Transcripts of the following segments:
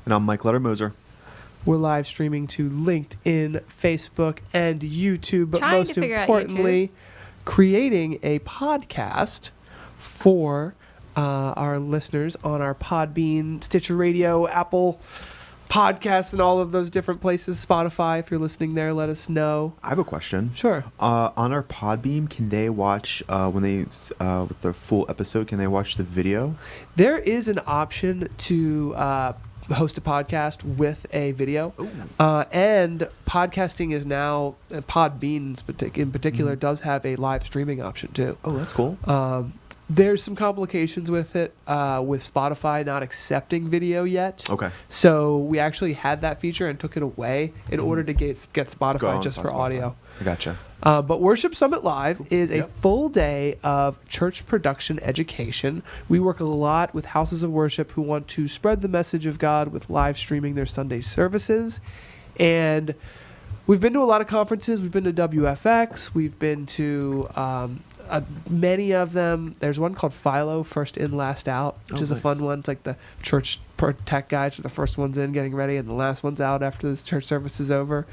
And I'm Mike Lettermoser. We're live streaming to LinkedIn, Facebook, and YouTube. But Trying most to figure out importantly, creating a podcast for our listeners on our Podbean, Stitcher Radio, Apple Podcasts, and all of those different places. Spotify, if you're listening there, let us know. I have a question. Sure. On our Podbeam, can they watch with the full episode? Can they watch the video? There is an option to host a podcast with a video, and podcasting is now Podbean in particular does have a live streaming option too. Oh, that's cool. There's some complications with it, with Spotify not accepting video yet. Okay. So we actually had that feature and took it away in order to get Spotify just for audio. I gotcha. But Worship Summit Live is a full day of church production education. We work a lot with houses of worship who want to spread the message of God with live streaming their Sunday services. And we've been to a lot of conferences. We've been to WFX. We've been to many of them. There's one called Philo, First In, Last Out, which is a fun one. It's like the church tech guys are the first ones in getting ready and the last ones out after this church service is over.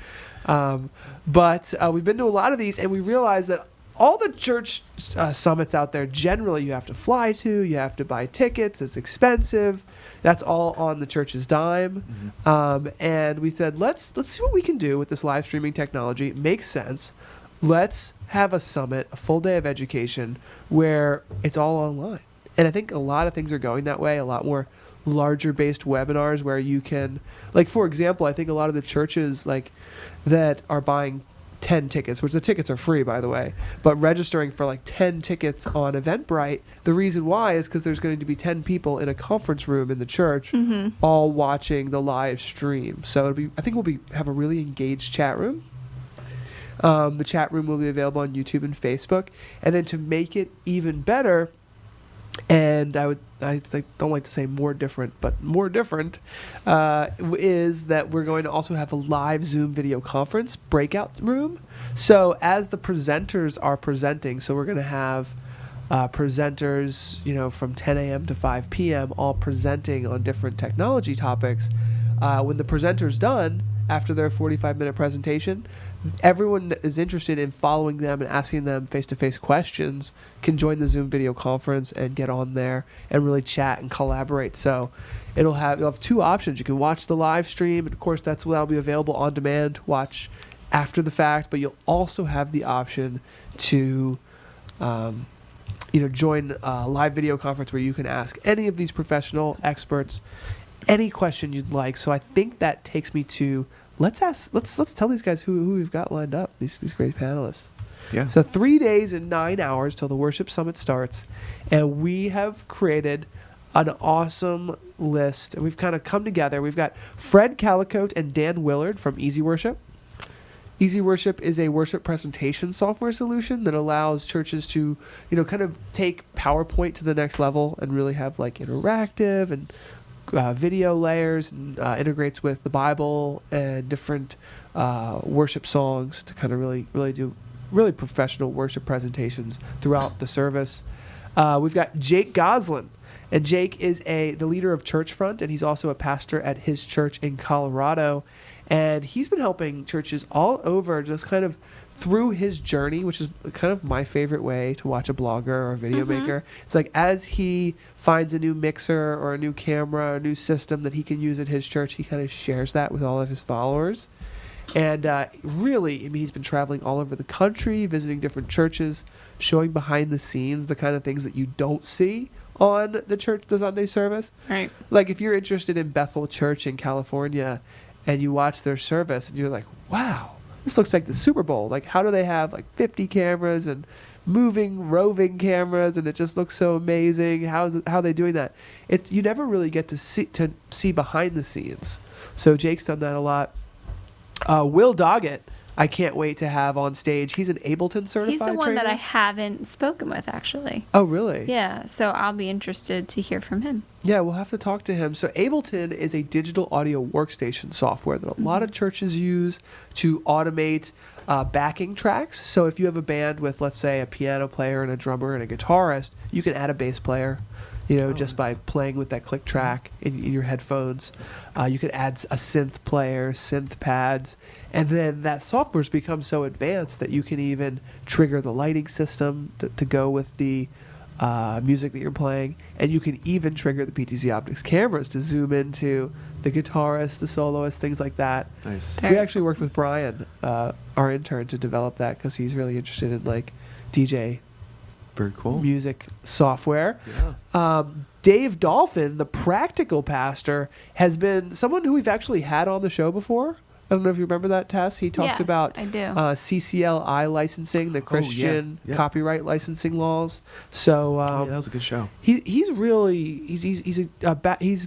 But we've been to a lot of these, and we realized that all the church summits out there, generally you have to fly to, you have to buy tickets, it's expensive. That's all on the church's dime. And we said, let's see what we can do with this live streaming technology. It makes sense. Let's have a summit, a full day of education where it's all online. And I think a lot of things are going that way, a lot more larger based webinars where you can, like, for example, I think a lot of the churches like that are buying 10 tickets, which the tickets are free, by the way, but registering for like 10 tickets on Eventbrite, the reason why is because there's going to be 10 people in a conference room in the church all watching the live stream. So I think we'll have a really engaged chat room. The chat room will be available on YouTube and Facebook. And then to make it even better, and I don't like to say more different, but more different, is that we're going to also have a live Zoom video conference breakout room. So as the presenters are presenting, so we're going to have presenters, from 10 a.m. to 5 p.m. all presenting on different technology topics. When the presenter's done, after their 45-minute presentation, everyone that is interested in following them and asking them face-to-face questions can join the Zoom video conference and get on there and really chat and collaborate. So you'll have two options. You can watch the live stream, and of course that'll be available on demand to watch after the fact, but you'll also have the option to join a live video conference where you can ask any of these professional experts any question you'd like. So I think that takes me to let's tell these guys who we've got lined up, these great panelists. Yeah. So 3 days and 9 hours till the Worship Summit starts, and we have created an awesome list, and we've kind of come together. We've got Fred Calicote and Dan Willard from Easy Worship. Easy Worship is a worship presentation software solution that allows churches to, kind of take PowerPoint to the next level and really have like interactive and video layers, and integrates with the Bible and different worship songs to kind of really do really professional worship presentations throughout the service. We've got Jake Goslin, and Jake is the leader of Churchfront, and he's also a pastor at his church in Colorado. And he's been helping churches all over just kind of through his journey, which is kind of my favorite way to watch a blogger or a video maker. It's like as he finds a new mixer or a new camera or a new system that he can use at his church, he kind of shares that with all of his followers. And really, he's been traveling all over the country, visiting different churches, showing behind the scenes the kind of things that you don't see on the Sunday service. Right. Like if you're interested in Bethel Church in California and you watch their service and you're like, wow, this looks like the Super Bowl. Like, how do they have like 50 cameras and roving cameras, and it just looks so amazing? How are they doing that? You never really get to see behind the scenes. So Jake's done that a lot. Will Doggett, I can't wait to have on stage. He's an Ableton certified He's the one trainer. that I haven't spoken with, actually. Oh, really? Yeah, so I'll be interested to hear from him. Yeah, we'll have to talk to him. So Ableton is a digital audio workstation software that a lot of churches use to automate backing tracks. So if you have a band with, let's say, a piano player and a drummer and a guitarist, you can add a bass player just by playing with that click track in your headphones. You could add a synth player, synth pads, and then that software's become so advanced that you can even trigger the lighting system to go with the music that you're playing, and you can even trigger the PTZ Optics cameras to zoom into the guitarist, the soloist, things like that. Nice. We actually worked with Brian, our intern, to develop that because he's really interested in like DJ Very cool. music software. Yeah. Dave Dolphin, the practical pastor, has been someone who we've actually had on the show before. I don't know if you remember that, Tess. He talked Yes, about I do. CCLI licensing, the Christian Yeah. copyright licensing laws. So Yeah, that was a good show. he's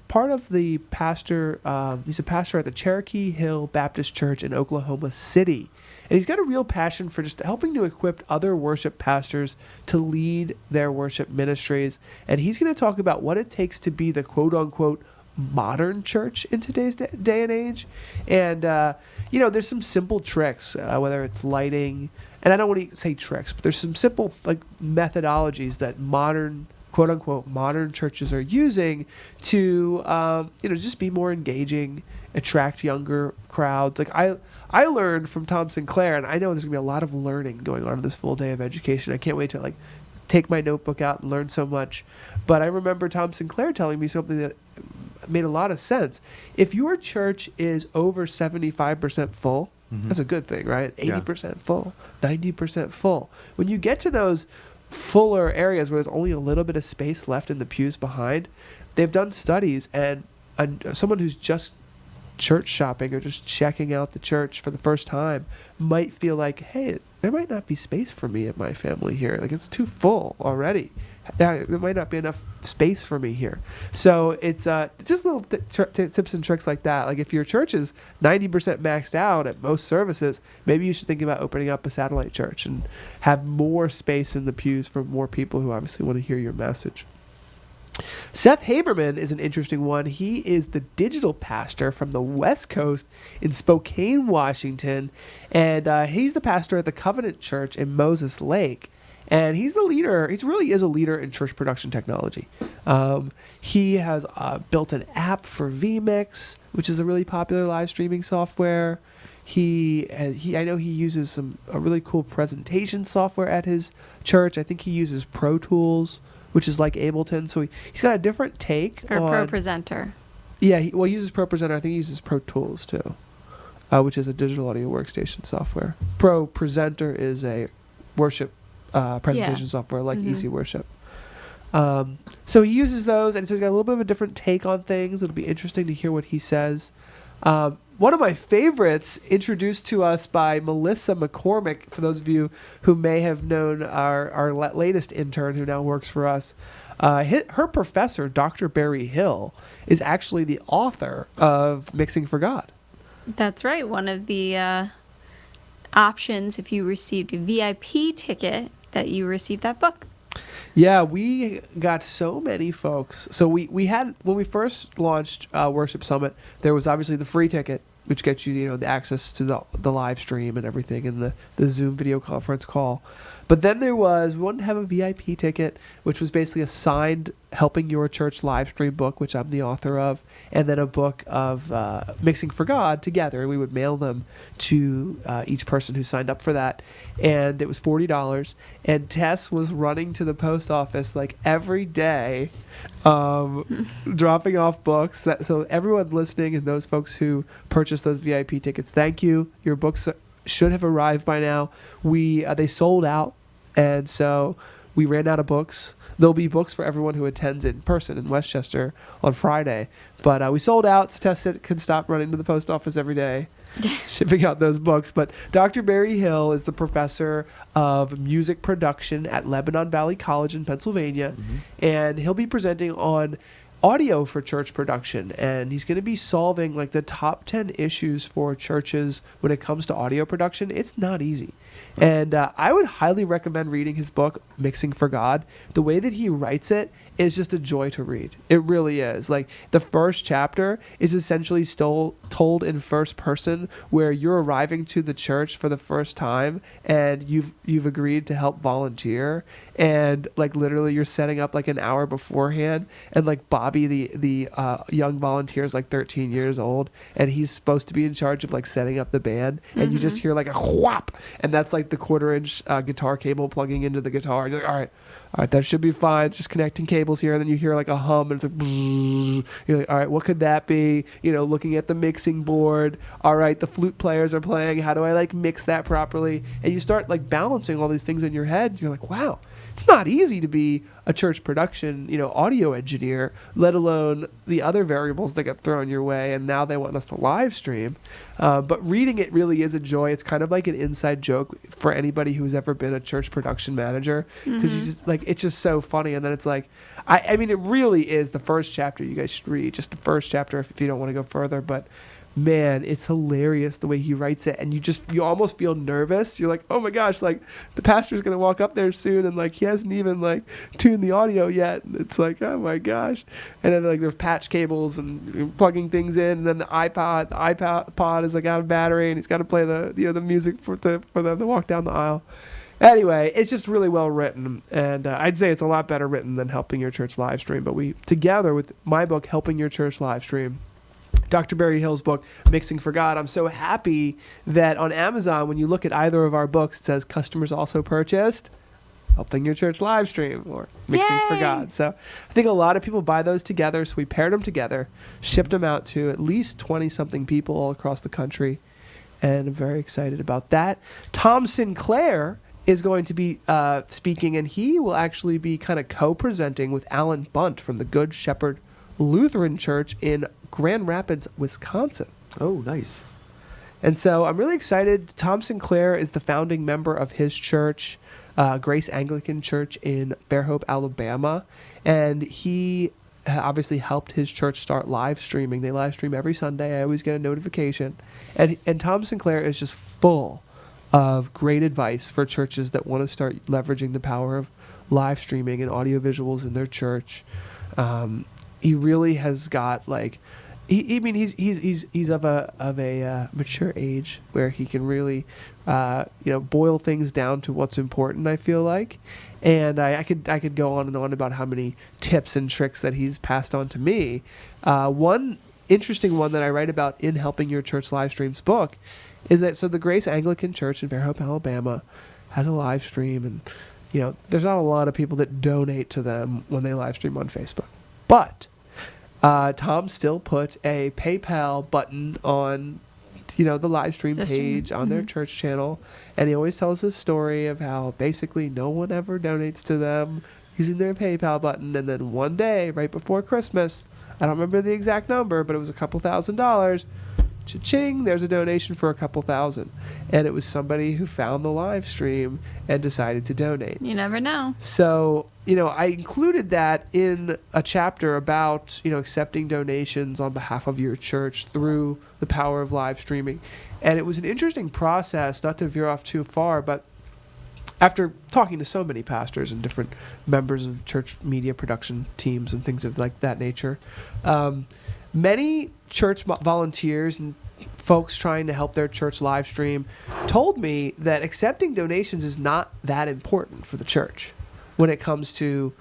part of the pastor. He's a pastor at the Cherokee Hill Baptist Church in Oklahoma City. And he's got a real passion for just helping to equip other worship pastors to lead their worship ministries. And he's going to talk about what it takes to be the quote-unquote modern church in today's day and age. And, there's some simple tricks, whether it's lighting. And I don't want to say tricks, but there's some simple like methodologies that modern, quote-unquote, modern churches are using to, just be more engaging, attract younger crowds. Like I learned from Tom Sinclair, and I know there's going to be a lot of learning going on in this full day of education. I can't wait to take my notebook out and learn so much. But I remember Tom Sinclair telling me something that made a lot of sense. If your church is over 75% full, that's a good thing, right? 80% full, 90% full. When you get to those fuller areas where there's only a little bit of space left in the pews behind, they've done studies, and someone who's just church shopping or just checking out the church for the first time might feel like, hey, there might not be space for me and my family here. Like, it's too full already. There might not be enough space for me here. So it's just little tips and tricks like that. Like if your church is 90% maxed out at most services, maybe you should think about opening up a satellite church and have more space in the pews for more people who obviously want to hear your message. Seth Haberman is an interesting one. He is the digital pastor from the West Coast in Spokane, Washington, and he's the pastor at the Covenant Church in Moses Lake. And he's the leader. He really is a leader in church production technology. He has built an app for vMix, which is a really popular live streaming software. I know he uses a really cool presentation software at his church. I think he uses Pro Tools, which is like Ableton. So he's got a different take Or on... Pro Presenter. Yeah, he uses Pro Presenter. I think he uses Pro Tools too, which is a digital audio workstation software. Pro Presenter is a worship presentation software like Easy Worship. So he uses those, and so he's got a little bit of a different take on things. It'll be interesting to hear what he says. One of my favorites, introduced to us by Melissa McCormick, for those of you who may have known our latest intern who now works for us. Her professor, Dr. Barry Hill, is actually the author of Mixing for God. That's right. One of the options, if you received a VIP ticket, that you received that book. Yeah, we got so many folks. So we had, when we first launched Worship Summit, there was obviously the free ticket, which gets you, the access to the live stream and everything, and the Zoom video conference call. But then we wanted to have a VIP ticket, which was basically a signed Helping Your Church live stream book, which I'm the author of, and then a book of Mixing for God together. We would mail them to each person who signed up for that, and it was $40. And Tess was running to the post office like every day, dropping off books. So everyone listening and those folks who purchased those VIP tickets, thank you. Your books should have arrived by now. They sold out, and so we ran out of books. There'll be books for everyone who attends in person in Westchester on Friday, but we sold out. So Tess can stop running to the post office every day, shipping out those books. But Dr. Barry Hill is the professor of music production at Lebanon Valley College in Pennsylvania, and he'll be presenting on audio for church production, and he's going to be solving like the top 10 issues for churches when it comes to audio production. It's not easy, and I would highly recommend reading his book Mixing for God. The way that he writes it is just a joy to read. It really is. Like, the first chapter is essentially still told in first person, where you're arriving to the church for the first time and you've agreed to help volunteer, and like literally you're setting up like an hour beforehand, and like Bobby, the young volunteer, is like 13 years old, and he's supposed to be in charge of like setting up the band, and you just hear like a whop, and that's like the 1/4-inch guitar cable plugging into the guitar, and you're like, all right, that should be fine. Just connecting cables here, and then you hear like a hum, and it's like, bzzz. You're like, all right, what could that be? You know, looking at the mixing board. All right, the flute players are playing. How do I like mix that properly? And you start like balancing all these things in your head. You're like, wow, it's not easy to be a church production, audio engineer, let alone the other variables that get thrown your way. And now they want us to live stream. But reading it really is a joy. It's kind of like an inside joke for anybody who's ever been a church production manager, because you just like, it's just so funny. And then it's like, I mean, it really is the first chapter you guys should read, just the first chapter if you don't want to go further. But man, it's hilarious the way he writes it, and you almost feel nervous. You're like, oh my gosh, like the pastor's gonna walk up there soon, and like he hasn't even like tuned the audio yet, and it's like, oh my gosh. And then like there's patch cables and plugging things in, and then the iPod is like out of battery, and he's got to play the the music for them to walk down the aisle. Anyway, it's just really well written, and I'd say it's a lot better written than Helping Your Church Live Stream. But we, together with my book, Helping Your Church Live Stream, Dr. Barry Hill's book, Mixing for God, I'm so happy that on Amazon, when you look at either of our books, it says customers also purchased Helping Your Church Live Stream or Mixing for God. So I think a lot of people buy those together, so we paired them together, shipped them out to at least 20-something people all across the country, and I'm very excited about that. Tom Sinclair is going to be speaking, and he will actually be kind of co-presenting with Alan Bunt from the Good Shepherd Lutheran Church in Grand Rapids, Wisconsin. Oh, nice. And so I'm really excited. Tom Sinclair is the founding member of his church, Grace Anglican Church in Fairhope, Alabama. And he obviously helped his church start live streaming. They live stream every Sunday. I always get a notification. And Tom Sinclair is just full of great advice for churches that want to start leveraging the power of live streaming and audio visuals in their church. He really has got like, he's of a mature age where he can really, boil things down to what's important, I feel like. And I could go on and on about how many tips and tricks that he's passed on to me. One interesting one that I write about in Helping Your Church Live Streams book is that, so the Grace Anglican Church in Fairhope, Alabama has a live stream, and there's not a lot of people that donate to them when they live stream on Facebook. But Tom still put a PayPal button on, the live stream page on their church channel, and he always tells this story of how basically no one ever donates to them using their PayPal button, and then one day, right before Christmas, I don't remember the exact number, but it was a couple $1,000s. Cha-ching, there's a donation for a couple $1,000. And it was somebody who found the live stream and decided to donate. You never know. So, I included that in a chapter about, accepting donations on behalf of your church through the power of live streaming. And it was an interesting process, not to veer off too far, but after talking to so many pastors and different members of church media production teams and things of like that nature, many church volunteers and folks trying to help their church live stream told me that accepting donations is not that important for the church when it comes to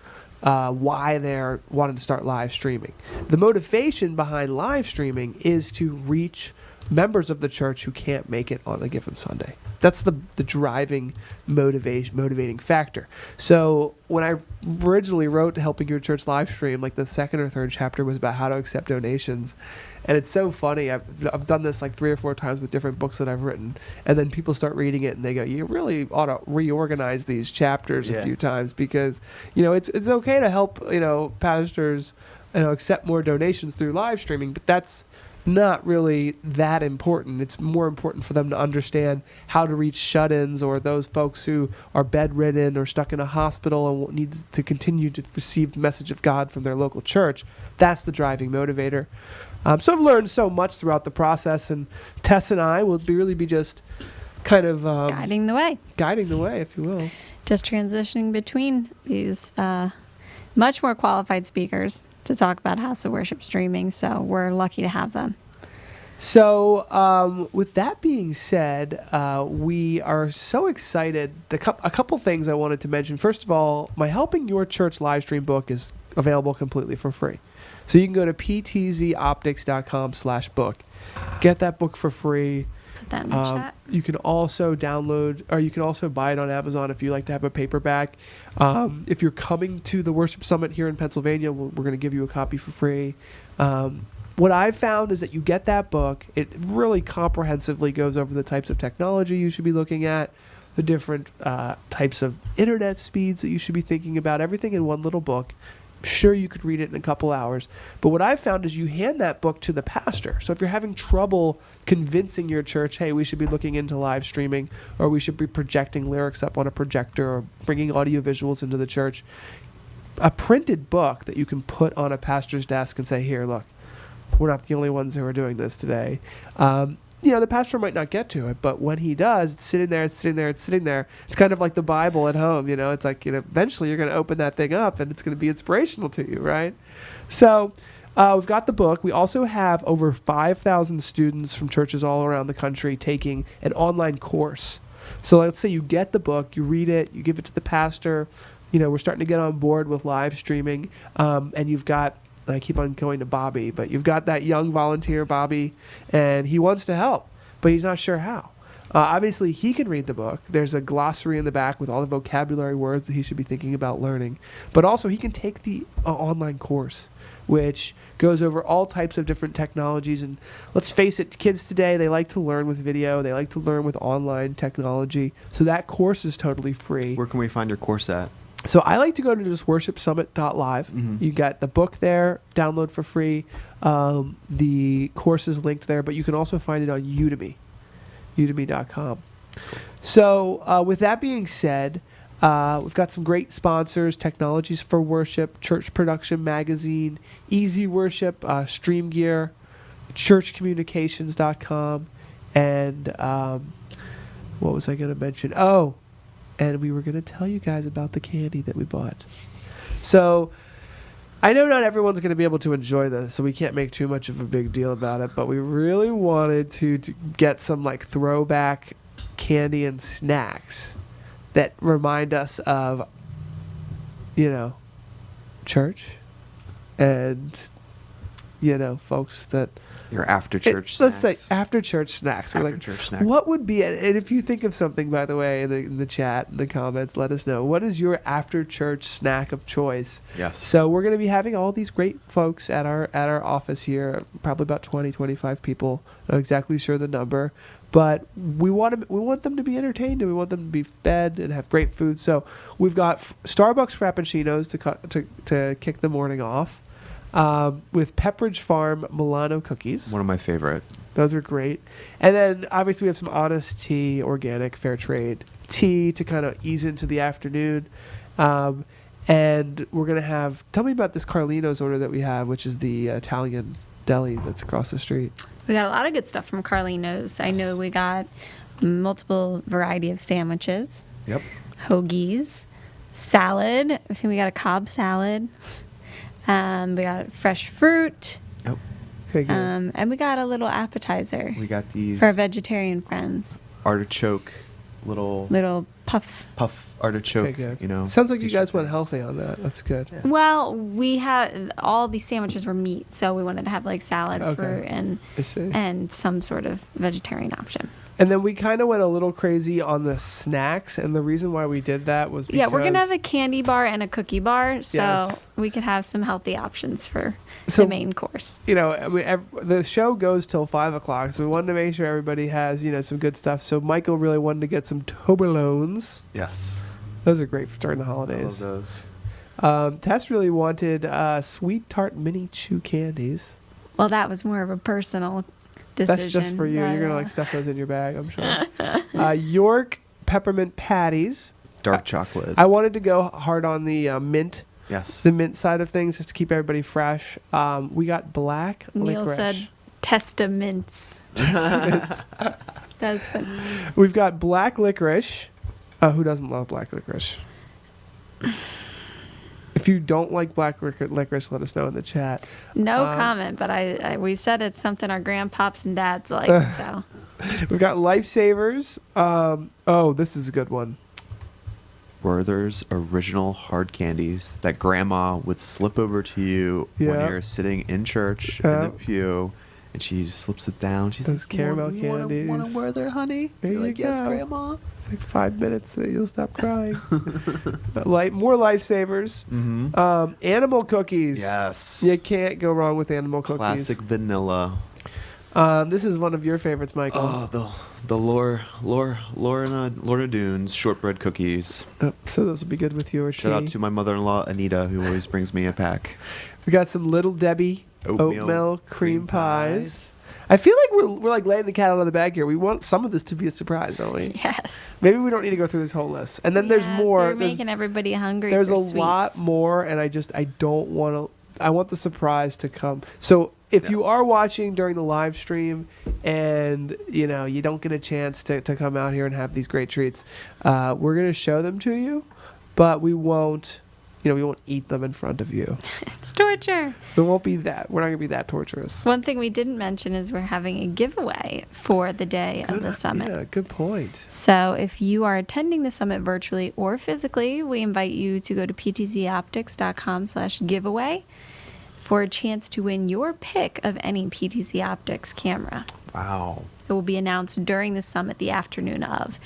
why they're wanting to start live streaming. The motivation behind live streaming is to reach members of the church who can't make it on a given Sunday. That's the driving motivating factor. So when I originally wrote Helping Your Church Live Stream, like the second or third chapter was about how to accept donations. And it's so funny. I've done this like 3 or 4 times with different books that I've written. And then people start reading it and they go, you really ought to reorganize these chapters a few times, because, it's okay to help, pastors, accept more donations through live streaming, but that's not really that important. It's more important for them to understand how to reach shut-ins or those folks who are bedridden or stuck in a hospital and need to continue to receive the message of God from their local church. That's the driving motivator. So I've learned so much throughout the process, and Tess and I will really be just kind of guiding the way, if you will. Just transitioning between these much more qualified speakers to talk about house of worship streaming. So we're lucky to have them. So, with that being said, we are so excited. A couple things I wanted to mention. First of all, my Helping Your Church live stream book is available completely for free. So you can go to ptzoptics.com/book. Get that book for free. Put that in the chat. You can also download, or you can also buy it on Amazon if you like to have a paperback. If you're coming to the Worship Summit here in Pennsylvania, we're going to give you a copy for free. What I've found is that you get that book, it really comprehensively goes over the types of technology you should be looking at, the different types of internet speeds that you should be thinking about, everything in one little book. Sure, you could read it in a couple hours, but what I've found is you hand that book to the pastor. So if you're having trouble convincing your church, hey, we should be looking into live streaming, or we should be projecting lyrics up on a projector, or bringing audio visuals into the church, a printed book that you can put on a pastor's desk and say, here, look, we're not the only ones who are doing this today. The pastor might not get to it, but when he does, it's sitting there. It's kind of like the Bible at home. It's like, eventually you're going to open that thing up and it's going to be inspirational to you, right? So we've got the book. We also have over 5,000 students from churches all around the country taking an online course. So let's say you get the book, you read it, you give it to the pastor. We're starting to get on board with live streaming, and you've got, I keep on going to Bobby, but you've got that young volunteer, Bobby, and he wants to help, but he's not sure how. Obviously, he can read the book. There's a glossary in the back with all the vocabulary words that he should be thinking about learning. But also, he can take the online course, which goes over all types of different technologies. And let's face it, kids today, they like to learn with video. They like to learn with online technology. So that course is totally free. Where can we find your course at? So I like to go to just worshipsummit.live. Mm-hmm. You got the book there, download for free. The course is linked there, but you can also find it on Udemy, udemy.com. So with that being said, we've got some great sponsors: Technologies for Worship, Church Production Magazine, Easy Worship, Stream Gear, churchcommunications.com, and what was I going to mention? Oh, and we were going to tell you guys about the candy that we bought. So I know not everyone's going to be able to enjoy this, so we can't make too much of a big deal about it, but we really wanted to get some like throwback candy and snacks that remind us of, church and, folks that... Your after-church Let's snacks. say after-church snacks. After-church snacks. What would be it? And if you think of something, by the way, in the chat, in the comments, let us know. What is your after-church snack of choice? Yes. So we're going to be having all these great folks at our office here, probably about 20, 25 people. Not exactly sure the number. But we want them to be entertained, and we want them to be fed and have great food. So we've got Starbucks Frappuccinos to kick the morning off. With Pepperidge Farm Milano cookies. One of my favorite. Those are great. And then obviously we have some Honest Tea, organic, fair trade tea to kind of ease into the afternoon. And we're going to have, tell me about this Carlino's order that we have, which is the Italian deli that's across the street. We got a lot of good stuff from Carlino's. I know we got multiple variety of sandwiches. Yep. Hoagies, salad. I think we got a Cobb salad. We got fresh fruit. Yep. Okay, good. And we got a little appetizer We got these for our vegetarian friends. artichoke Little puff. artichoke, Okay, good. Sounds like you pastry guys went things. healthy on that. That's good. Yeah. Well, we had all these sandwiches were meat, so we wanted to have like salad, Okay. fruit, I see. and some sort of vegetarian option. And then we kind of went a little crazy on the snacks, and the reason why we did that was because... Yeah, we're gonna have a candy bar and a cookie bar, so Yes. we could have some healthy options for So- the main course. the show goes till 5 o'clock, so we wanted to make sure everybody has, some good stuff. So Michael really wanted to get some Toblerones. Yes. Those are great for during the I love holidays. those. Tess really wanted Sweet Tart Mini Chew candies. Well, that was more of a personal decision. That's just for you. but, You're going to stuff those in your bag, I'm sure. York Peppermint Patties. Dark chocolate. I wanted to go hard on the mint. Yes. The mint side of things, just to keep everybody fresh. We got black Neil licorice. said testaments. That's fun. We've got black licorice. Who doesn't love black licorice? If If you don't like black licorice, let us know in the chat. No comment, but we said it's something our grandpops and dads like. So We've got Lifesavers. Oh, this is a good one. Werther's original hard candies that grandma would slip over to you when Yeah. you're sitting in church in the pew, and she just slips it down. She's Those like, caramel "You want candies. a Werther, honey?" There You're you like, "Yes, go. grandma." It's like 5 minutes that you'll stop crying. More Lifesavers. Mm-hmm. Animal cookies. Yes. You can't go wrong with animal cookies. Classic vanilla. This is one of your favorites, Michael. Oh, the Lorna Dunes shortbread cookies. So those will be good with your Shout out tea. to my mother-in-law Anita, who always brings me a pack. We got some Little Debbie oatmeal cream pies. I feel like we're like laying the cat out of the bag here. We want some of this to be a surprise, don't we? yes. Maybe we don't need to go through this whole list. And then there's Yes, more. You're making everybody hungry. There's for a sweets. lot more, and I don't want to. I want the surprise to come. So if you Yes. are watching during the live stream, and you don't get a chance to come out here and have these great treats, we're gonna show them to you, but we won't. We won't eat them in front of you. It's torture. It won't be that. We're not gonna be that torturous. One thing we didn't mention is we're having a giveaway for the day of the summit. Yeah, good point. So if you are attending the summit virtually or physically, we invite you to go to ptzoptics.com/giveaway for a chance to win your pick of any PTZ Optics camera. Wow. It will be announced during the summit the afternoon of.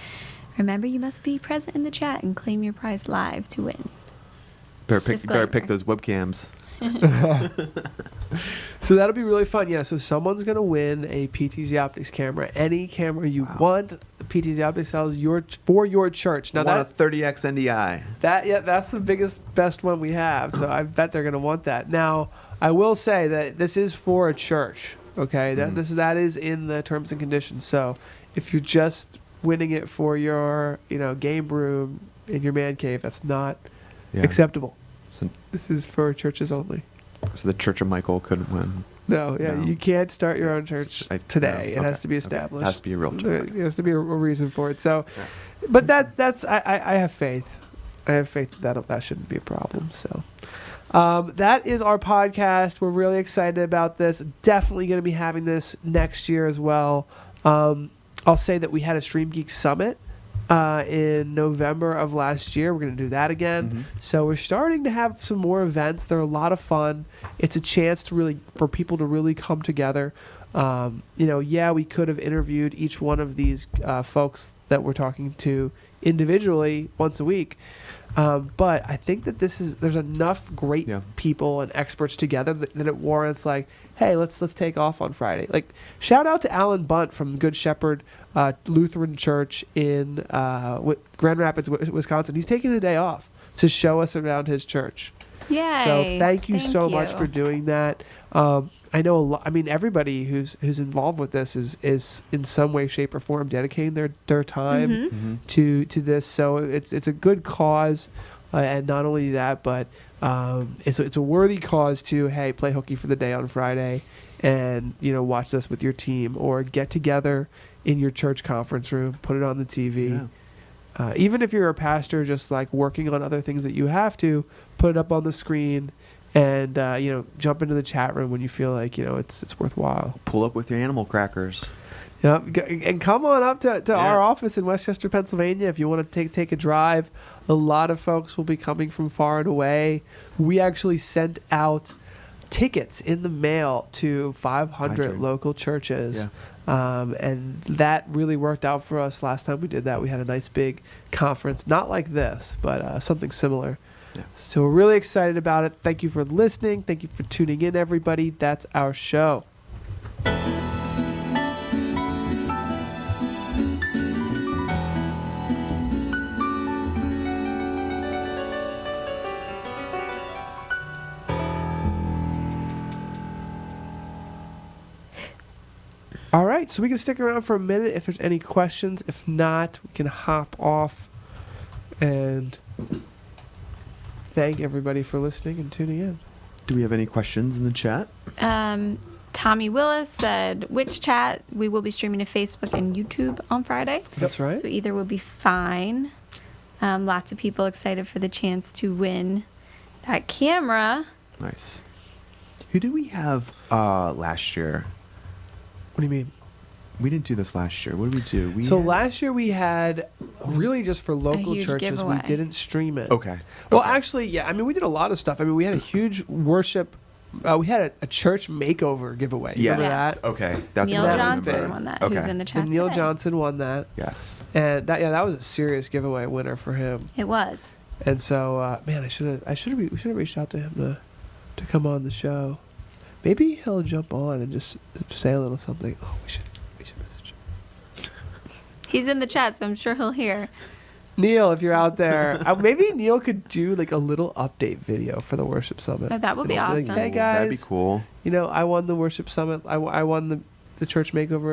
Remember, you must be present in the chat and claim your prize live to win. Better pick those webcams. So that'll be really fun. Yeah, so someone's going to win a PTZ Optics camera. Any camera you want, PTZ Optics sells for your church. Now I want a 30x NDI. that's the best one we have. So I bet they're going to want that. Now, I will say that this is for a church. Okay, that is in the terms and conditions. So if you're just winning it for your game room in your man cave, that's not acceptable. So This is for churches only. the Church of Michael couldn't win. No, No. you can't start your own church today. No, It has okay, to be okay. established. It has to be a real church. There has to be a reason for it. So, Yeah. but that's I have faith. I have faith that shouldn't be a problem. So, that is our podcast. We're really excited about this. Definitely going to be having this next year as well. I'll say that we had a StreamGeeks Summit in November of last year. We're going to do that again. Mm-hmm. So we're starting to have some more events. They're a lot of fun. It's a chance for people to really come together. We could have interviewed each one of these folks that we're talking to individually once a week. But I think that there's enough great people and experts together that it warrants hey, let's take off on Friday. Shout out to Alan Bunt from Good Shepherd Lutheran Church in Grand Rapids, Wisconsin. He's taking the day off to show us around his church. Yay. So thank you so much for doing that. I know a lot. I mean, everybody who's involved with this is in some way, shape, or form dedicating their time to this. So it's a good cause, and not only that, but it's a worthy cause to play hooky for the day on Friday, and watch this with your team or get together in your church conference room, put it on the TV. Yeah. Even if you're a pastor, just working on other things that you have to, put it up on the screen. And jump into the chat room when you feel like it's worthwhile. Pull up with your animal crackers. Yep, and come on up to our office in Westchester, Pennsylvania if you want to take a drive. A lot of folks will be coming from far and away. We actually sent out tickets in the mail to 500 local churches. Yeah. And that really worked out for us last time we did that. We had a nice big conference, not like this, but something similar. Yeah. So we're really excited about it. Thank you for listening. Thank you for tuning in, everybody. That's our show. All right, so we can stick around for a minute if there's any questions. If not, we can hop off and thank everybody for listening and tuning in. Do we have any questions in the chat? Tommy Willis said, which chat? We will be streaming to Facebook and YouTube on Friday. That's right. So either will be fine. Lots of people excited for the chance to win that camera. Nice. Who did we have last year? What do you mean? We didn't do this last year. What did we do? Last year we had really just for local huge churches. giveaway. We didn't stream it. Okay. Well, Okay. actually, yeah. I mean, we did a lot of stuff. I mean, we had a huge worship. We had a church makeover giveaway. Yes. Remember that? Okay. That's Neil what I Johnson remember. won that. Okay. Who's in the chat And Neil today. Johnson won that, Yes. and that was a serious giveaway winner for him. It was. And so, man, we should have reached out to him to come on the show. Maybe he'll jump on and just say a little something. Oh, we should message him. He's in the chat, so I'm sure he'll hear. Neil, if you're out there, maybe Neil could do like a little update video for the worship summit. Oh, that would be Just like, awesome. hey That'd be guys, cool. I won the worship summit. I won the church makeover